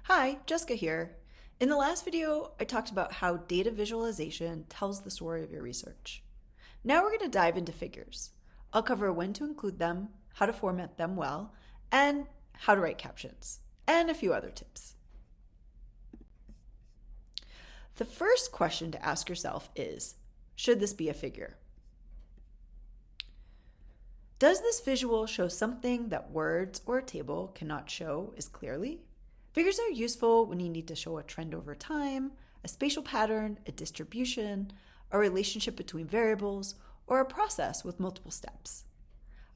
Hi, Jessica here. In the last video, I talked about how data visualization tells the story of your research. Now we're going to dive into figures. I'll cover when to include them, how to format them well, and how to write captions, and a few other tips. The first question to ask yourself is, should this be a figure? Does this visual show something that words or a table cannot show as clearly? Figures are useful when you need to show a trend over time, a spatial pattern, a distribution, a relationship between variables, or a process with multiple steps.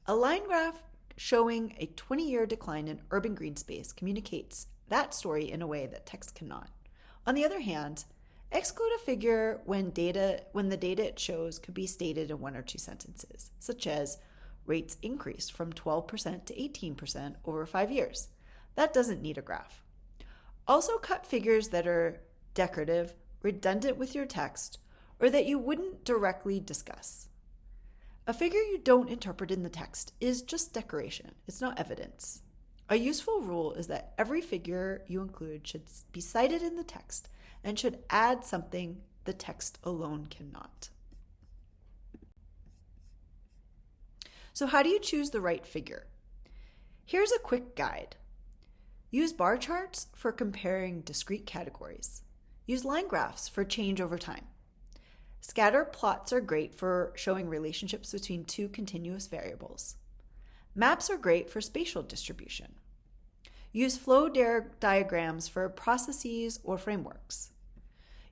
A line graph showing a 20-year decline in urban green space communicates that story in a way that text cannot. On the other hand, exclude a figure when the data it shows could be stated in one or two sentences, such as rates increased from 12% to 18% over 5 years. That doesn't need a graph. Also cut figures that are decorative, redundant with your text, or that you wouldn't directly discuss. A figure you don't interpret in the text is just decoration. It's not evidence. A useful rule is that every figure you include should be cited in the text and should add something the text alone cannot. So how do you choose the right figure? Here's a quick guide. Use bar charts for comparing discrete categories. Use line graphs for change over time. Scatter plots are great for showing relationships between two continuous variables. Maps are great for spatial distribution. Use flow diagrams for processes or frameworks.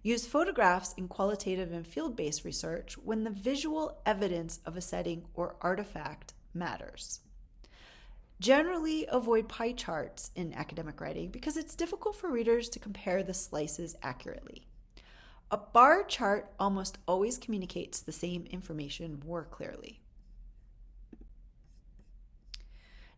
Use photographs in qualitative and field-based research when the visual evidence of a setting or artifact matters. Generally, avoid pie charts in academic writing because it's difficult for readers to compare the slices accurately. A bar chart almost always communicates the same information more clearly.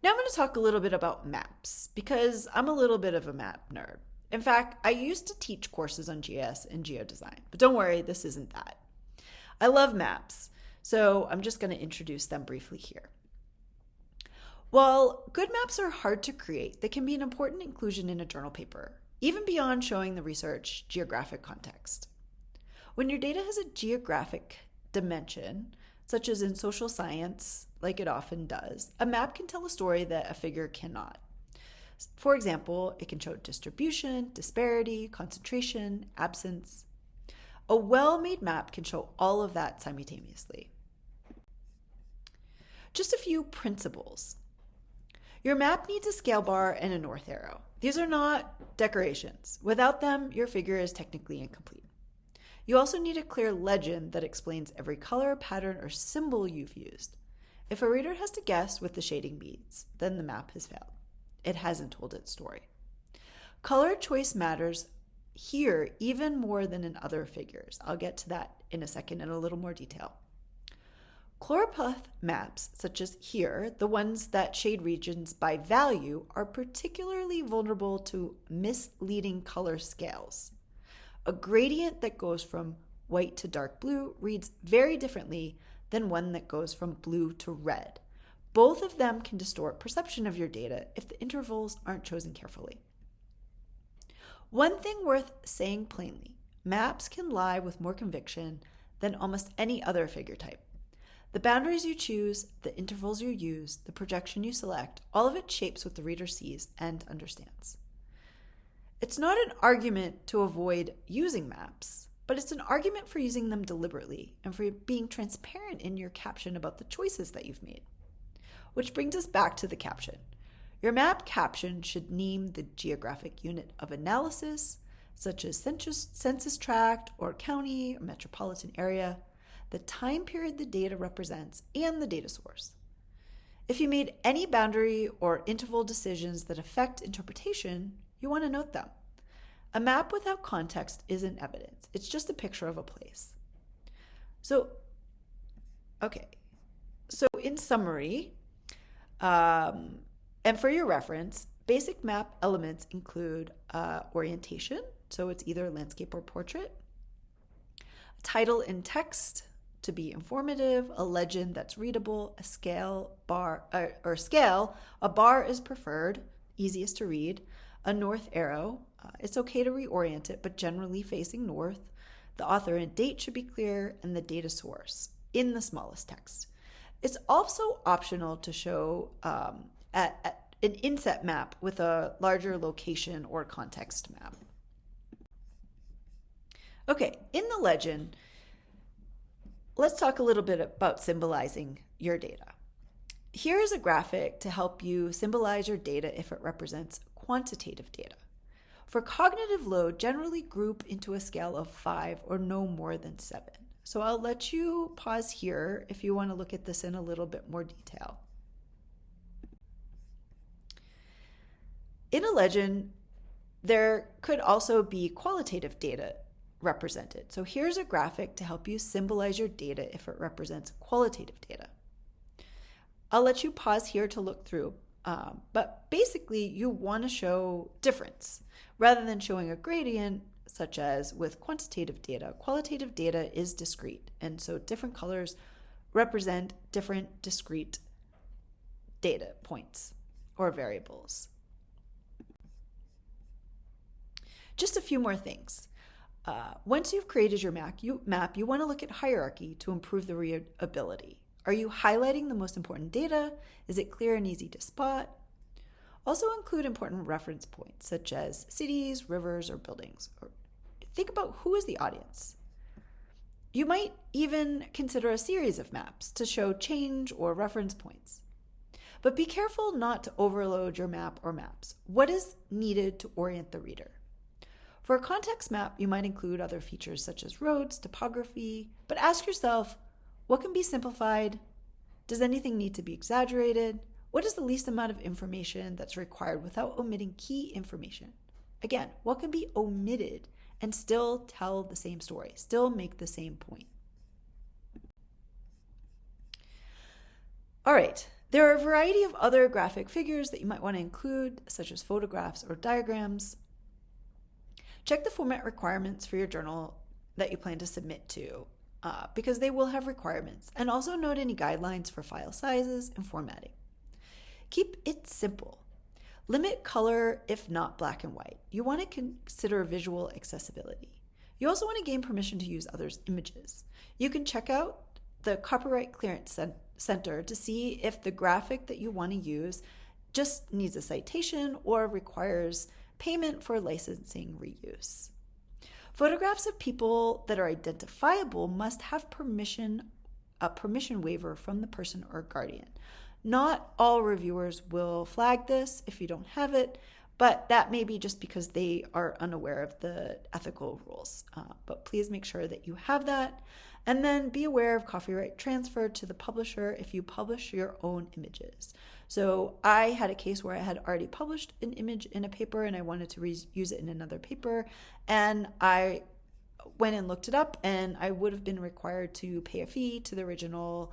Now I'm going to talk a little bit about maps because I'm a little bit of a map nerd. In fact, I used to teach courses on GIS and geodesign, but don't worry, this isn't that. I love maps, so I'm just going to introduce them briefly here. While good maps are hard to create, they can be an important inclusion in a journal paper, even beyond showing the research geographic context. When your data has a geographic dimension, such as in social science, like it often does, a map can tell a story that a figure cannot. For example, it can show distribution, disparity, concentration, absence. A well-made map can show all of that simultaneously. Just a few principles. Your map needs a scale bar and a north arrow. These are not decorations. Without them, your figure is technically incomplete. You also need a clear legend that explains every color, pattern, or symbol you've used. If a reader has to guess with the shading beads, then the map has failed. It hasn't told its story. Color choice matters here even more than in other figures. I'll get to that in a second in a little more detail. Choropleth maps, such as here, the ones that shade regions by value, are particularly vulnerable to misleading color scales. A gradient that goes from white to dark blue reads very differently than one that goes from blue to red. Both of them can distort perception of your data if the intervals aren't chosen carefully. One thing worth saying plainly, maps can lie with more conviction than almost any other figure type. The boundaries you choose, the intervals you use, the projection you select, all of it shapes what the reader sees and understands. It's not an argument to avoid using maps, but it's an argument for using them deliberately and for being transparent in your caption about the choices that you've made. Which brings us back to the caption. Your map caption should name the geographic unit of analysis, such as census tract or county or metropolitan area, the time period the data represents, and the data source. If you made any boundary or interval decisions that affect interpretation, you want to note them. A map without context isn't evidence. It's just a picture of a place. So in summary, and for your reference, basic map elements include orientation, so it's either landscape or portrait, title and text to be informative, a legend that's readable, a scale, a bar is preferred, easiest to read, a north arrow, It's okay to reorient it, but generally facing north. The author and date should be clear, and the data source in the smallest text. It's also optional to show an inset map with a larger location or context map. Okay, in the legend, let's talk a little bit about symbolizing your data. Here is a graphic to help you symbolize your data if it represents quantitative data. For cognitive load, generally group into a scale of 5 or no more than 7. So I'll let you pause here if you want to look at this in a little bit more detail. In a legend, there could also be qualitative data represented. So here's a graphic to help you symbolize your data if it represents qualitative data. I'll let you pause here to look through, but basically you want to show difference. Rather than showing a gradient, such as with quantitative data, qualitative data is discrete, and so different colors represent different discrete data points or variables. Just a few more things. Once you've created your map, you want to look at hierarchy to improve the readability. Are you highlighting the most important data? Is it clear and easy to spot? Also include important reference points such as cities, rivers, or buildings. Or think about who is the audience. You might even consider a series of maps to show change or reference points. But be careful not to overload your map or maps. What is needed to orient the reader? For a context map, you might include other features such as roads, topography, but ask yourself, what can be simplified? Does anything need to be exaggerated? What is the least amount of information that's required without omitting key information? Again, what can be omitted and still tell the same story, still make the same point? All right, there are a variety of other graphic figures that you might want to include, such as photographs or diagrams. Check the format requirements for your journal that you plan to submit to, because they will have requirements, and also note any guidelines for file sizes and formatting. Keep it simple. Limit color if not black and white. You want to consider visual accessibility. You also want to gain permission to use others' images. You can check out the Copyright Clearance Center to see if the graphic that you want to use just needs a citation or requires payment for licensing reuse. Photographs of people that are identifiable must have a permission waiver from the person or guardian. Not all reviewers will flag this if you don't have it, but that may be just because they are unaware of the ethical rules. But please make sure that you have that. And then be aware of copyright transfer to the publisher if you publish your own images. So I had a case where I had already published an image in a paper and I wanted to use it in another paper. And I went and looked it up, and I would have been required to pay a fee to the original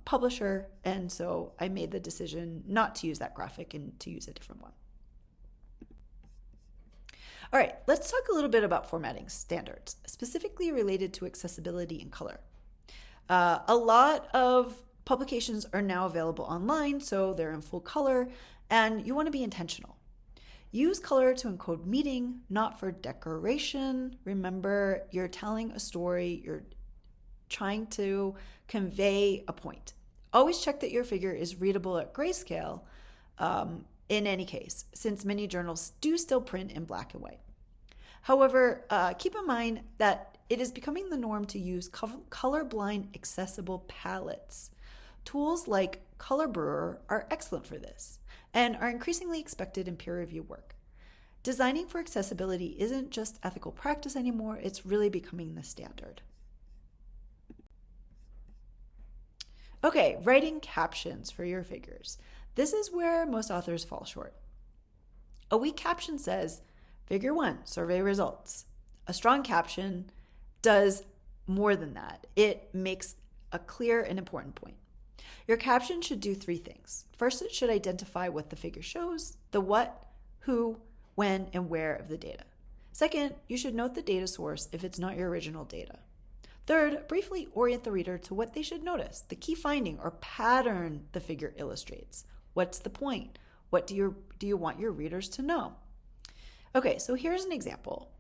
publisher. And so I made the decision not to use that graphic and to use a different one. All right, let's talk a little bit about formatting standards, specifically related to accessibility and color. A lot of publications are now available online, so they're in full color, and you want to be intentional. Use color to encode meaning, not for decoration. Remember, you're telling a story, you're trying to convey a point. Always check that your figure is readable at grayscale in any case, since many journals do still print in black and white. However, keep in mind that it is becoming the norm to use colorblind accessible palettes. Tools like Color Brewer are excellent for this and are increasingly expected in peer review work. Designing for accessibility isn't just ethical practice anymore, it's really becoming the standard. Okay, writing captions for your figures. This is where most authors fall short. A weak caption says, Figure 1, survey results. A strong caption does more than that. It makes a clear and important point. Your caption should do 3 things. First, it should identify what the figure shows, the what, who, when, and where of the data. Second, you should note the data source if it's not your original data. Third, briefly orient the reader to what they should notice, the key finding or pattern the figure illustrates. What's the point? What do you want your readers to know? Okay, so here's an example.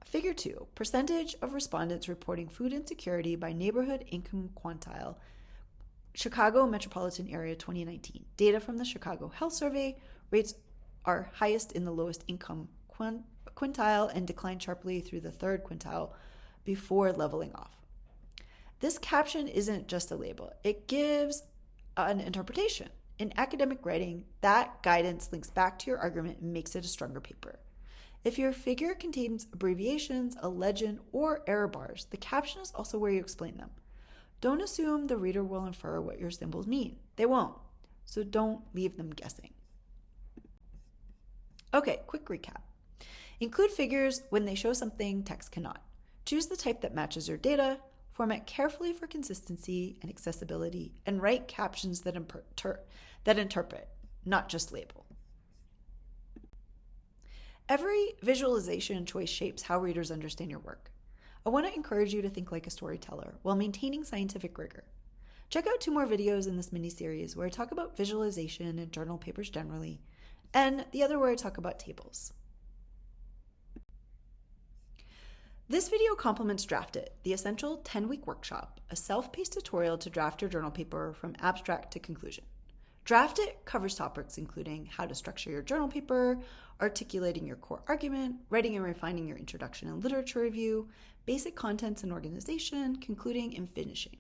Figure 2, percentage of respondents reporting food insecurity by neighborhood income quintile, Chicago metropolitan area 2019. Data from the Chicago Health Survey, rates are highest in the lowest income quintile and decline sharply through the third quintile before leveling off. This caption isn't just a label, it gives an interpretation. In academic writing, that guidance links back to your argument and makes it a stronger paper. If your figure contains abbreviations, a legend, or error bars, the caption is also where you explain them. Don't assume the reader will infer what your symbols mean. They won't, so don't leave them guessing. Okay, quick recap. Include figures when they show something text cannot. Choose the type that matches your data, format carefully for consistency and accessibility, and write captions that interpret, not just label. Every visualization choice shapes how readers understand your work. I want to encourage you to think like a storyteller while maintaining scientific rigor. Check out 2 more videos in this mini-series where I talk about visualization and journal papers generally, and the other where I talk about tables. This video complements Draft It, the essential 10-week workshop, a self-paced tutorial to draft your journal paper from abstract to conclusion. Draft It covers topics including how to structure your journal paper, articulating your core argument, writing and refining your introduction and literature review, basic contents and organization, concluding and finishing.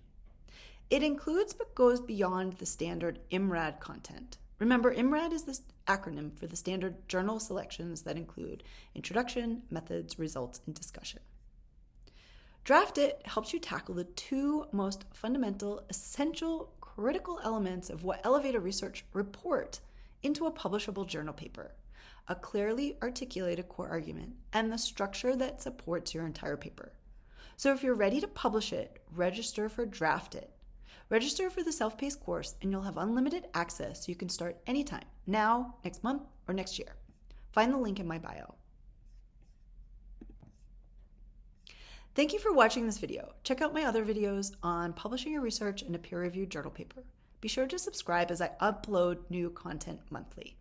It includes but goes beyond the standard IMRAD content. Remember, IMRAD is the acronym for the standard journal selections that include introduction, methods, results, and discussion. Draft It helps you tackle the 2 most fundamental, essential, critical elements of what elevator research report into a publishable journal paper: a clearly articulated core argument and the structure that supports your entire paper. So if you're ready to publish it, register for Draft It. Register for the self-paced course and you'll have unlimited access so you can start anytime, now, next month, or next year. Find the link in my bio. Thank you for watching this video. Check out my other videos on publishing your research in a peer-reviewed journal paper. Be sure to subscribe as I upload new content monthly.